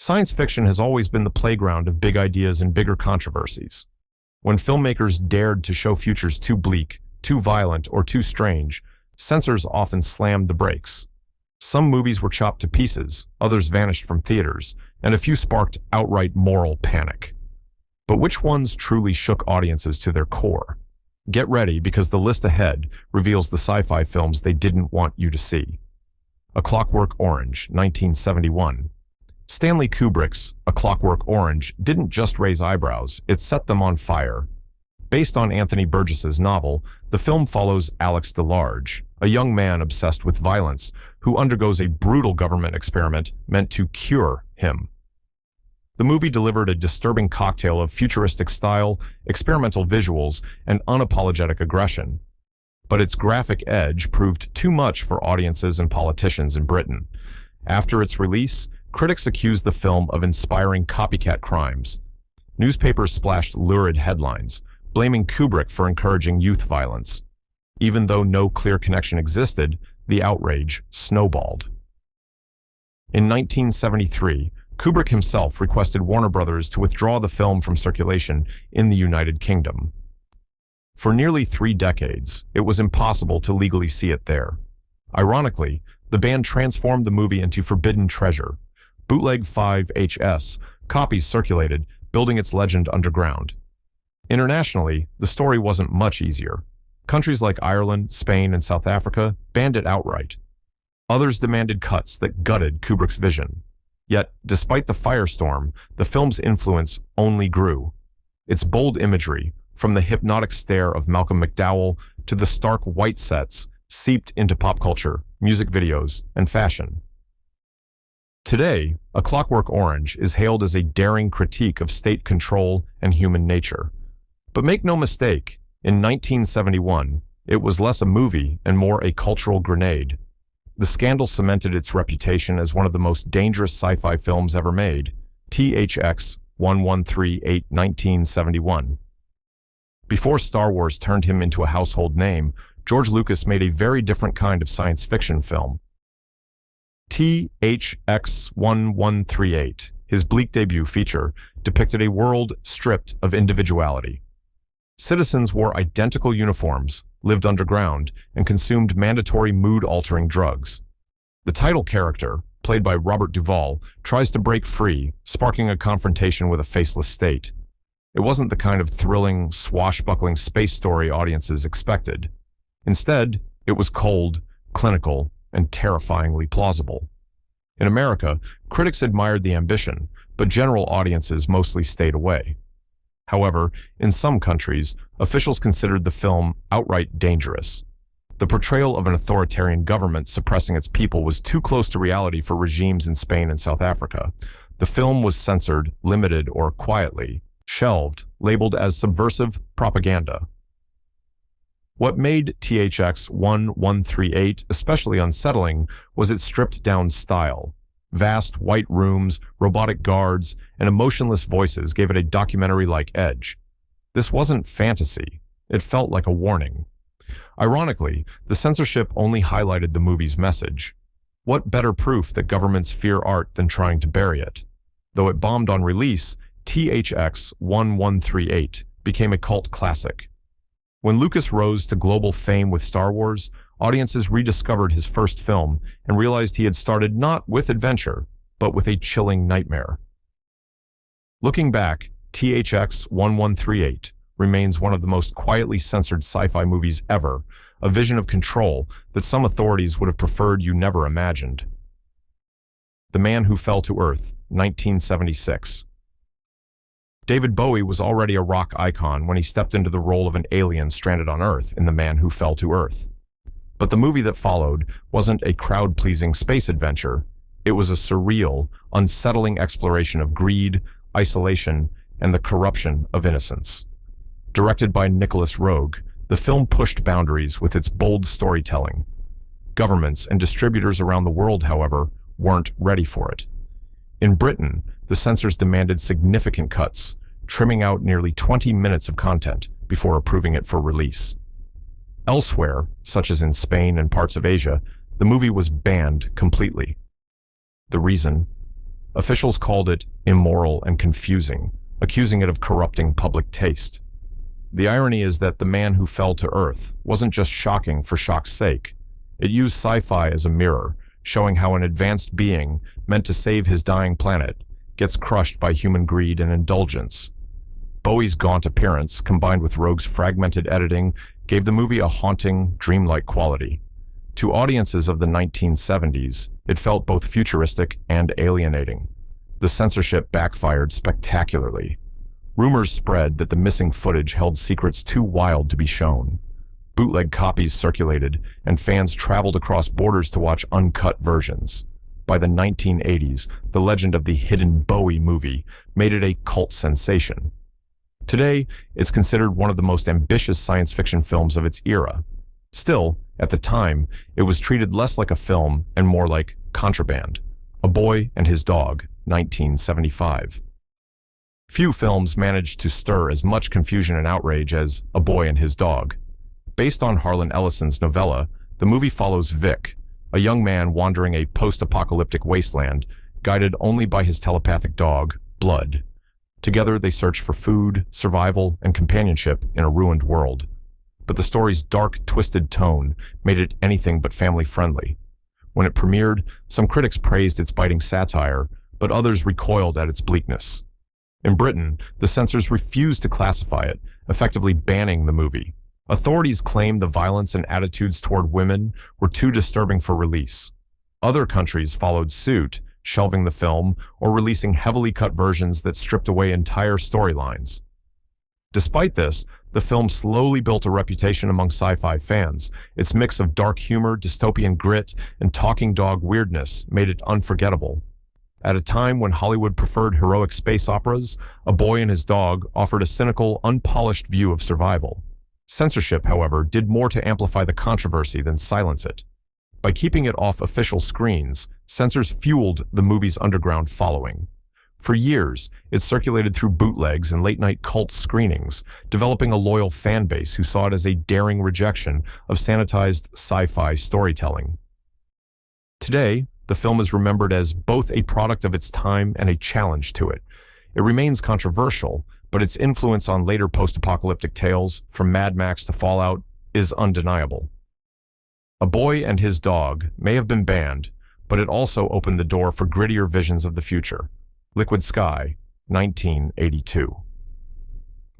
Science fiction has always been the playground of big ideas and bigger controversies. When filmmakers dared to show futures too bleak, too violent, or too strange, censors often slammed the brakes. Some movies were chopped to pieces, others vanished from theaters, and a few sparked outright moral panic. But which ones truly shook audiences to their core? Get ready, because the list ahead reveals the sci-fi films they didn't want you to see. A Clockwork Orange, 1971. Stanley Kubrick's A Clockwork Orange didn't just raise eyebrows, it set them on fire. Based on Anthony Burgess's novel, the film follows Alex DeLarge, a young man obsessed with violence who undergoes a brutal government experiment meant to cure him. The movie delivered a disturbing cocktail of futuristic style, experimental visuals, and unapologetic aggression. But its graphic edge proved too much for audiences and politicians in Britain. After its release, critics accused the film of inspiring copycat crimes. Newspapers splashed lurid headlines, blaming Kubrick for encouraging youth violence. Even though no clear connection existed, the outrage snowballed. In 1973, Kubrick himself requested Warner Brothers to withdraw the film from circulation in the United Kingdom. For nearly 3 decades, it was impossible to legally see it there. Ironically, the band transformed the movie into forbidden treasure. Bootleg 5HS copies circulated, building its legend underground. Internationally, the story wasn't much easier. Countries like Ireland, Spain, and South Africa banned it outright. Others demanded cuts that gutted Kubrick's vision. Yet, despite the firestorm, the film's influence only grew. Its bold imagery, from the hypnotic stare of Malcolm McDowell to the stark white sets, seeped into pop culture, music videos, and fashion. Today, A Clockwork Orange is hailed as a daring critique of state control and human nature. But make no mistake, in 1971, it was less a movie and more a cultural grenade. The scandal cemented its reputation as one of the most dangerous sci-fi films ever made, THX 1138 1971. Before Star Wars turned him into a household name, George Lucas made a very different kind of science fiction film. THX 1138, his bleak debut feature, depicted a world stripped of individuality. Citizens wore identical uniforms, lived underground, and consumed mandatory mood-altering drugs. The title character, played by Robert Duvall, tries to break free, sparking a confrontation with a faceless state. It wasn't the kind of thrilling, swashbuckling space story audiences expected. Instead, it was cold, clinical, and terrifyingly plausible. In America, critics admired the ambition, but general audiences mostly stayed away. However, in some countries, officials considered the film outright dangerous. The portrayal of an authoritarian government suppressing its people was too close to reality for regimes in Spain and South Africa. The film was censored, limited, or quietly shelved, labeled as subversive propaganda. What made THX 1138 especially unsettling was its stripped-down style. Vast white rooms, robotic guards, and emotionless voices gave it a documentary-like edge. This wasn't fantasy. It felt like a warning. Ironically, the censorship only highlighted the movie's message. What better proof that governments fear art than trying to bury it? Though it bombed on release, THX 1138 became a cult classic. When Lucas rose to global fame with Star Wars, audiences rediscovered his first film and realized he had started not with adventure, but with a chilling nightmare. Looking back, THX 1138 remains one of the most quietly censored sci-fi movies ever, a vision of control that some authorities would have preferred you never imagined. The Man Who Fell to Earth, 1976. David Bowie was already a rock icon when he stepped into the role of an alien stranded on Earth in The Man Who Fell to Earth. But the movie that followed wasn't a crowd-pleasing space adventure. It was a surreal, unsettling exploration of greed, isolation, and the corruption of innocence. Directed by Nicholas Roeg, the film pushed boundaries with its bold storytelling. Governments and distributors around the world, however, weren't ready for it. In Britain, the censors demanded significant cuts, trimming out nearly 20 minutes of content before approving it for release. Elsewhere, such as in Spain and parts of Asia, the movie was banned completely. The reason? Officials called it immoral and confusing, accusing it of corrupting public taste. The irony is that The Man Who Fell to Earth wasn't just shocking for shock's sake. It used sci-fi as a mirror, showing how an advanced being, meant to save his dying planet, gets crushed by human greed and indulgence. Bowie's gaunt appearance, combined with Rogue's fragmented editing, gave the movie a haunting, dreamlike quality. To audiences of the 1970s, it felt both futuristic and alienating. The censorship backfired spectacularly. Rumors spread that the missing footage held secrets too wild to be shown. Bootleg copies circulated, and fans traveled across borders to watch uncut versions. By the 1980s, the legend of the hidden Bowie movie made it a cult sensation. Today, it's considered one of the most ambitious science fiction films of its era. Still, at the time, it was treated less like a film and more like Contraband, A Boy and His Dog, 1975. Few films managed to stir as much confusion and outrage as A Boy and His Dog. Based on Harlan Ellison's novella, the movie follows Vic, a young man wandering a post-apocalyptic wasteland, guided only by his telepathic dog, Blood. Together, they search for food, survival, and companionship in a ruined world. But the story's dark, twisted tone made it anything but family-friendly. When it premiered, some critics praised its biting satire, but others recoiled at its bleakness. In Britain, the censors refused to classify it, effectively banning the movie. Authorities claimed the violence and attitudes toward women were too disturbing for release. Other countries followed suit, shelving the film or releasing heavily cut versions that stripped away entire storylines. Despite this, the film slowly built a reputation among sci-fi fans. Its mix of dark humor, dystopian grit, and talking dog weirdness made it unforgettable. At a time when Hollywood preferred heroic space operas, A Boy and His Dog offered a cynical, unpolished view of survival. Censorship, however, did more to amplify the controversy than silence it. By keeping it off official screens, censors fueled the movie's underground following. For years, it circulated through bootlegs and late-night cult screenings, developing a loyal fan base who saw it as a daring rejection of sanitized sci-fi storytelling. Today, the film is remembered as both a product of its time and a challenge to it. It remains controversial, but its influence on later post-apocalyptic tales, from Mad Max to Fallout, is undeniable. A Boy and His Dog may have been banned, but it also opened the door for grittier visions of the future. Liquid Sky, 1982.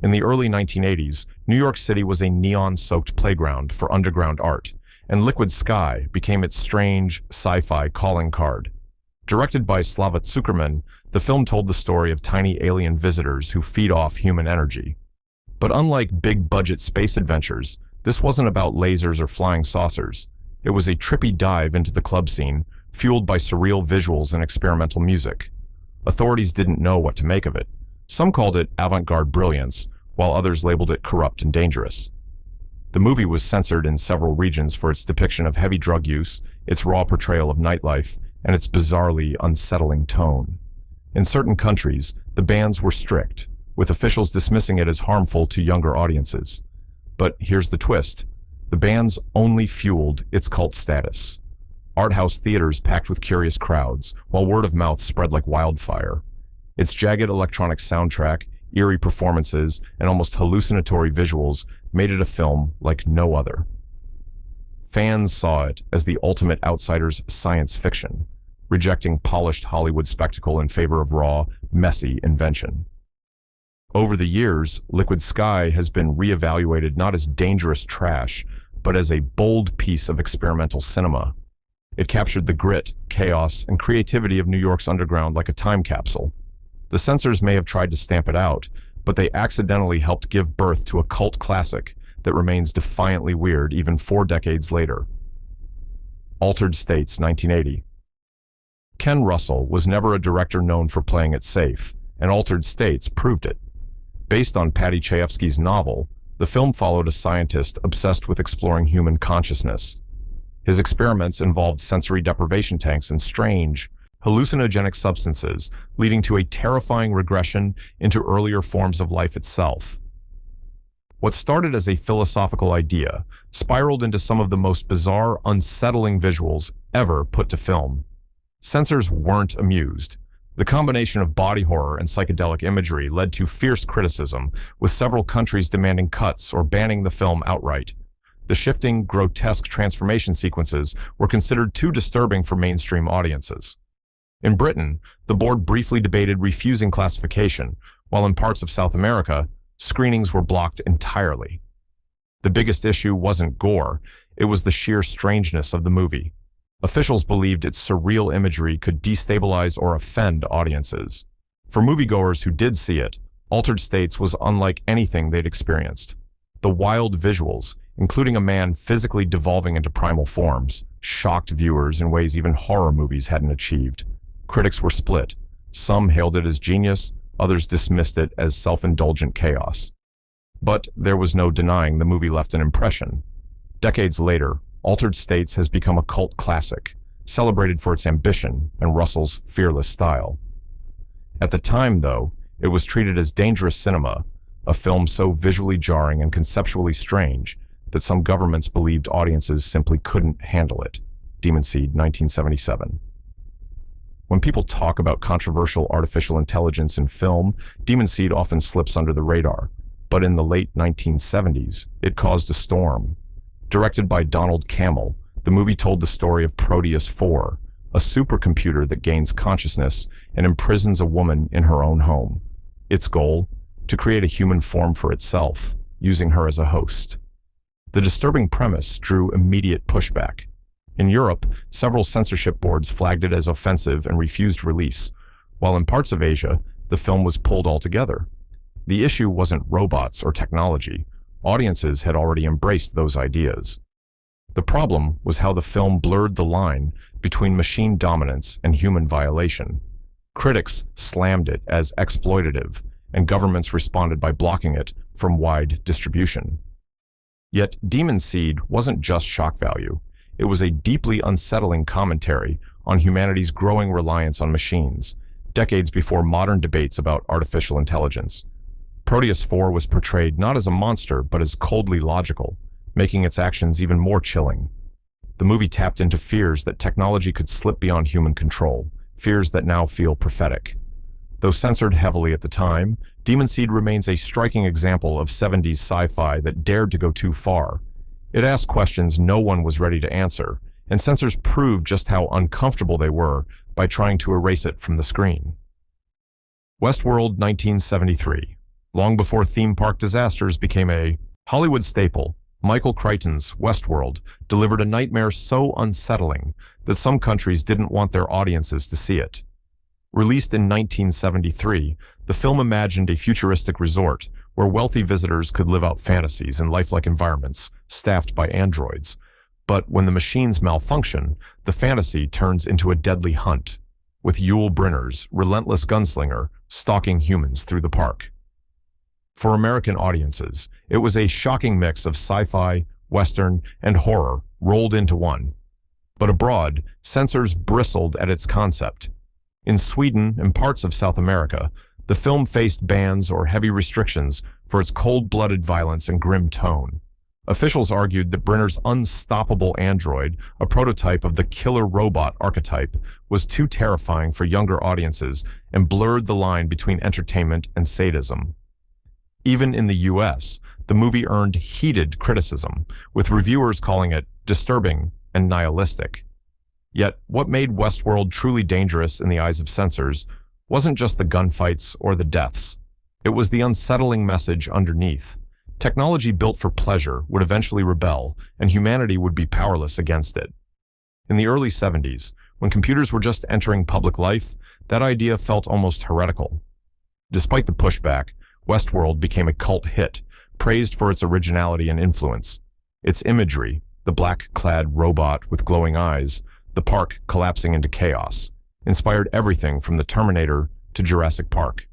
In the early 1980s, New York City was a neon-soaked playground for underground art, and Liquid Sky became its strange, sci-fi calling card. Directed by Slava Zuckerman, the film told the story of tiny alien visitors who feed off human energy. But unlike big-budget space adventures, this wasn't about lasers or flying saucers. It was a trippy dive into the club scene, fueled by surreal visuals and experimental music. Authorities didn't know what to make of it. Some called it avant-garde brilliance, while others labeled it corrupt and dangerous. The movie was censored in several regions for its depiction of heavy drug use, its raw portrayal of nightlife, and its bizarrely unsettling tone. In certain countries, the bans were strict, with officials dismissing it as harmful to younger audiences. But here's the twist. The bans only fueled its cult status. Art house theaters packed with curious crowds, while word of mouth spread like wildfire. Its jagged electronic soundtrack, eerie performances, and almost hallucinatory visuals made it a film like no other. Fans saw it as the ultimate outsider's science fiction, rejecting polished Hollywood spectacle in favor of raw, messy invention. Over the years, Liquid Sky has been reevaluated not as dangerous trash, but as a bold piece of experimental cinema. It captured the grit, chaos, and creativity of New York's underground like a time capsule. The censors may have tried to stamp it out, but they accidentally helped give birth to a cult classic that remains defiantly weird even 4 decades later. Altered States, 1980. Ken Russell was never a director known for playing it safe, and Altered States proved it. Based on Paddy Chayefsky's novel, the film followed a scientist obsessed with exploring human consciousness. His experiments involved sensory deprivation tanks and strange, hallucinogenic substances, leading to a terrifying regression into earlier forms of life itself. What started as a philosophical idea spiraled into some of the most bizarre, unsettling visuals ever put to film. Censors weren't amused. The combination of body horror and psychedelic imagery led to fierce criticism, with several countries demanding cuts or banning the film outright. The shifting, grotesque transformation sequences were considered too disturbing for mainstream audiences. In Britain, the board briefly debated refusing classification, while in parts of South America, screenings were blocked entirely. The biggest issue wasn't gore, it was the sheer strangeness of the movie. Officials believed its surreal imagery could destabilize or offend audiences. For moviegoers who did see it, Altered States was unlike anything they'd experienced. The wild visuals, including a man physically devolving into primal forms, shocked viewers in ways even horror movies hadn't achieved. Critics were split. Some hailed it as genius, others dismissed it as self-indulgent chaos. But there was no denying the movie left an impression. Decades later, Altered States has become a cult classic, celebrated for its ambition and Russell's fearless style. At the time, though, it was treated as dangerous cinema, a film so visually jarring and conceptually strange that some governments believed audiences simply couldn't handle it. Demon Seed, 1977. When people talk about controversial artificial intelligence in film, Demon Seed often slips under the radar. But in the late 1970s, it caused a storm. Directed by Donald Cammell, the movie told the story of Proteus 4, a supercomputer that gains consciousness and imprisons a woman in her own home. Its goal? To create a human form for itself, using her as a host. The disturbing premise drew immediate pushback. In Europe, several censorship boards flagged it as offensive and refused release, while in parts of Asia, the film was pulled altogether. The issue wasn't robots or technology. Audiences had already embraced those ideas. The problem was how the film blurred the line between machine dominance and human violation. Critics slammed it as exploitative, and governments responded by blocking it from wide distribution. Yet Demon Seed wasn't just shock value. It was a deeply unsettling commentary on humanity's growing reliance on machines, decades before modern debates about artificial intelligence. Proteus 4 was portrayed not as a monster, but as coldly logical, making its actions even more chilling. The movie tapped into fears that technology could slip beyond human control, fears that now feel prophetic. Though censored heavily at the time, Demon Seed remains a striking example of 70s sci-fi that dared to go too far. It asked questions no one was ready to answer, and censors proved just how uncomfortable they were by trying to erase it from the screen. Westworld, 1973. Long before theme park disasters became a Hollywood staple, Michael Crichton's Westworld delivered a nightmare so unsettling that some countries didn't want their audiences to see it. Released in 1973, the film imagined a futuristic resort where wealthy visitors could live out fantasies in lifelike environments staffed by androids. But when the machines malfunction, the fantasy turns into a deadly hunt, with Yul Brynner's relentless gunslinger stalking humans through the park. For American audiences, it was a shocking mix of sci-fi, western, and horror rolled into one. But abroad, censors bristled at its concept. In Sweden and parts of South America, the film faced bans or heavy restrictions for its cold-blooded violence and grim tone. Officials argued that Brynner's unstoppable android, a prototype of the killer robot archetype, was too terrifying for younger audiences and blurred the line between entertainment and sadism. Even in the US, the movie earned heated criticism, with reviewers calling it disturbing and nihilistic. Yet, what made Westworld truly dangerous in the eyes of censors wasn't just the gunfights or the deaths. It was the unsettling message underneath. Technology built for pleasure would eventually rebel, and humanity would be powerless against it. In the early 70s, when computers were just entering public life, that idea felt almost heretical. Despite the pushback, Westworld became a cult hit, praised for its originality and influence. Its imagery, the black-clad robot with glowing eyes, the park collapsing into chaos, inspired everything from the Terminator to Jurassic Park.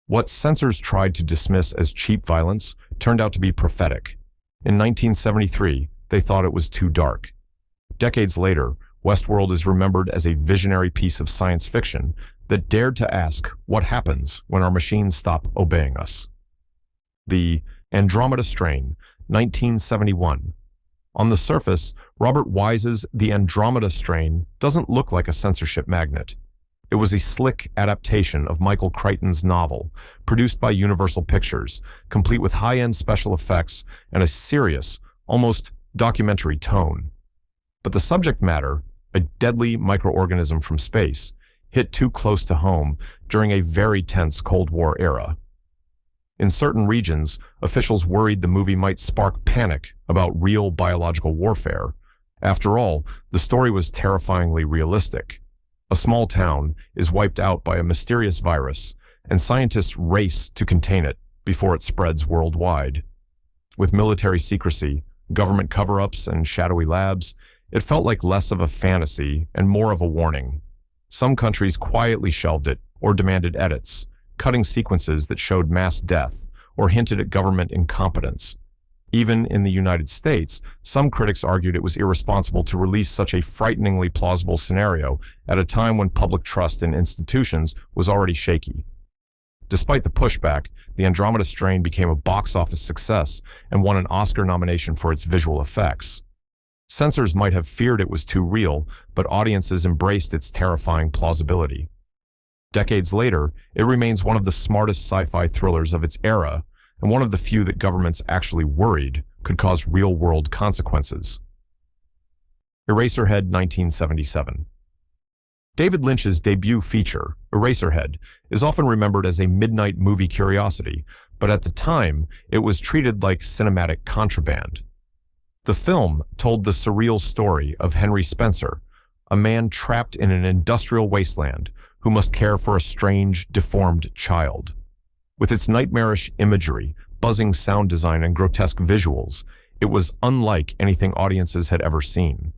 What censors tried to dismiss as cheap violence turned out to be prophetic. In 1973, they thought it was too dark. Decades later, Westworld is remembered as a visionary piece of science fiction that dared to ask what happens when our machines stop obeying us. The Andromeda Strain, 1971. On the surface, Robert Wise's The Andromeda Strain doesn't look like a censorship magnet. It was a slick adaptation of Michael Crichton's novel, produced by Universal Pictures, complete with high-end special effects and a serious, almost documentary tone. But the subject matter, a deadly microorganism from space, hit too close to home during a very tense Cold War era. In certain regions, officials worried the movie might spark panic about real biological warfare. After all, the story was terrifyingly realistic. A small town is wiped out by a mysterious virus, and scientists race to contain it before it spreads worldwide. With military secrecy, government cover-ups, and shadowy labs, it felt like less of a fantasy and more of a warning. Some countries quietly shelved it or demanded edits, cutting sequences that showed mass death or hinted at government incompetence. Even in the United States, some critics argued it was irresponsible to release such a frighteningly plausible scenario at a time when public trust in institutions was already shaky. Despite the pushback, the Andromeda Strain became a box office success and won an Oscar nomination for its visual effects. Censors might have feared it was too real, but audiences embraced its terrifying plausibility. Decades later, it remains one of the smartest sci-fi thrillers of its era, and one of the few that governments actually worried could cause real-world consequences. Eraserhead 1977. David Lynch's debut feature, Eraserhead, is often remembered as a midnight movie curiosity, but at the time, it was treated like cinematic contraband. The film told the surreal story of Henry Spencer, a man trapped in an industrial wasteland who must care for a strange, deformed child. With its nightmarish imagery, buzzing sound design, and grotesque visuals, it was unlike anything audiences had ever seen.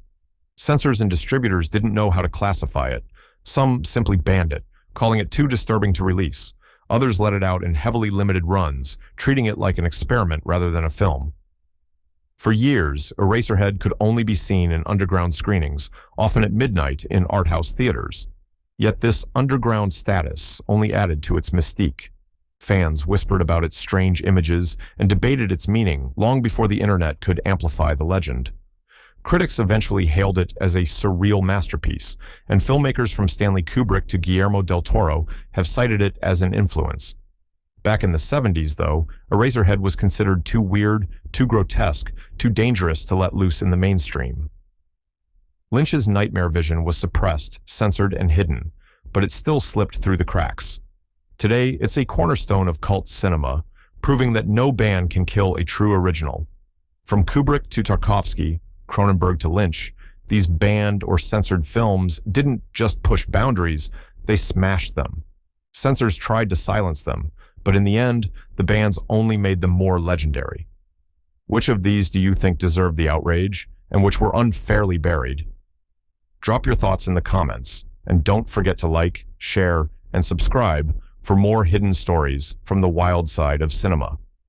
Censors and distributors didn't know how to classify it. Some simply banned it, calling it too disturbing to release. Others let it out in heavily limited runs, treating it like an experiment rather than a film. For years, Eraserhead could only be seen in underground screenings, often at midnight in art house theaters. Yet this underground status only added to its mystique. Fans whispered about its strange images and debated its meaning long before the internet could amplify the legend. Critics eventually hailed it as a surreal masterpiece, and filmmakers from Stanley Kubrick to Guillermo del Toro have cited it as an influence. Back in the 70s, though, Eraserhead was considered too weird, too grotesque, too dangerous to let loose in the mainstream. Lynch's nightmare vision was suppressed, censored, and hidden, but it still slipped through the cracks. Today, it's a cornerstone of cult cinema, proving that no band can kill a true original. From Kubrick to Tarkovsky, Cronenberg to Lynch, these banned or censored films didn't just push boundaries, they smashed them. Censors tried to silence them, but in the end, the bans only made them more legendary. Which of these do you think deserved the outrage, and which were unfairly buried? Drop your thoughts in the comments, and don't forget to like, share, and subscribe for more hidden stories from the wild side of cinema.